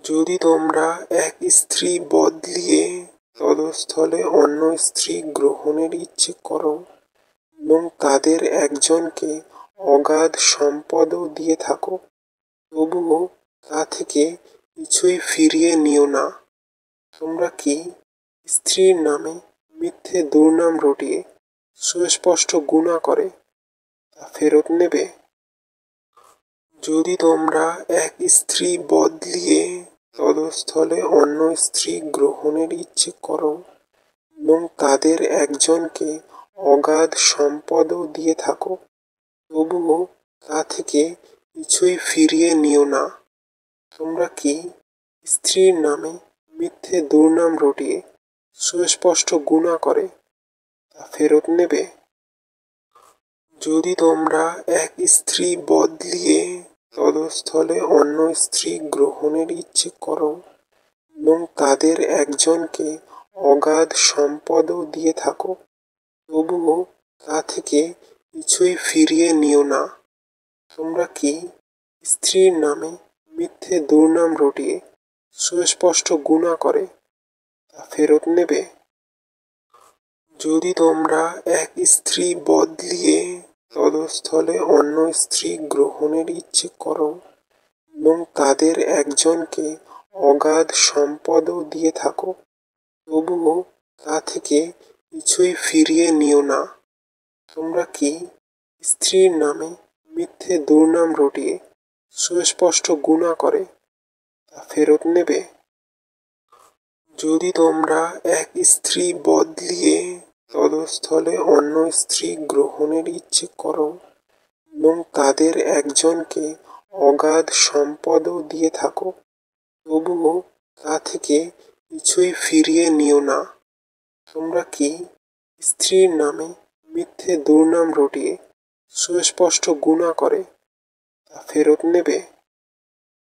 যদি তোমরা এক স্ত্রী বদলিয়ে তদস্থলে অন্য স্ত্রী গ্রহণের ইচ্ছে করো এবং তাদের একজনকে অগাধ সম্পদও দিয়ে থাকো, তবুও তা থেকে কিছুই ফিরিয়ে নিও না। তোমরা কি স্ত্রীর নামে মিথ্যে দুর্নাম রটিয়ে সুস্পষ্ট গুনাহ করে তা ফেরত নেবে? যদি তোমরা এক স্ত্রী বদলিয়ে তদস্থলে অন্য স্ত্রী গ্রহণের ইচ্ছে করো এবং তাদের একজনকে অগাধ সম্পদও দিয়ে থাকো, তবুও তা থেকে কিছুই ফিরিয়ে নিও না। তোমরা কি স্ত্রীর নামে মিথ্যে দুর্নাম রটিয়ে সুস্পষ্ট গুনাহ করে তা ফেরত নেবে? যদি তোমরা এক স্ত্রী বদলিয়ে তদস্থলে অন্য স্ত্রী গ্রহণের ইচ্ছে করো এবং তাদের একজনকে অগাধ সম্পদও দিয়ে থাকো, তবুও তা থেকে কিছুই ফিরিয়ে নিও না। তোমরা কি স্ত্রীর নামে মিথ্যে দুর্নাম রটিয়ে সুস্পষ্ট গুনাহ করে তা ফেরত নেবে? যদি তোমরা এক স্ত্রী বদলিয়ে তদস্থলে অন্য স্ত্রী গ্রহণের ইচ্ছে করো এবং তাদের একজনকে অগাধ সম্পদও দিয়ে থাকো, তবুও তা থেকে কিছুই ফিরিয়ে নিও না। তোমরা কি স্ত্রীর নামে মিথ্যে দুর্নাম রটিয়ে সুস্পষ্ট গুনাহ করে তা ফেরত নেবে? যদি তোমরা এক স্ত্রী বদলিয়ে তদস্থলে অন্য স্ত্রী গ্রহণের ইচ্ছে করো এবং তাদের একজনকে অগাধ সম্পদও দিয়ে থাকো, তবুও তা থেকে কিছুই ফিরিয়ে নিও না। তোমরা কি স্ত্রীর নামে মিথ্যে দুর্নাম রটিয়ে সুস্পষ্ট গুনাহ করে তা ফেরত নেবে? যদি তোমরা এক স্ত্রী বদলিয়ে তদস্থলে অন্য স্ত্রী গ্রহণের ইচ্ছে করো এবং তাদের একজনকে অগাধ সম্পদও দিয়ে থাকো, তবুও তা থেকে কিছুই ফিরিয়ে নিও না। তোমরা কি স্ত্রীর নামে মিথ্যে দুর্নাম রটিয়ে সুস্পষ্ট গুনাহ করে তা ফেরত নেবে?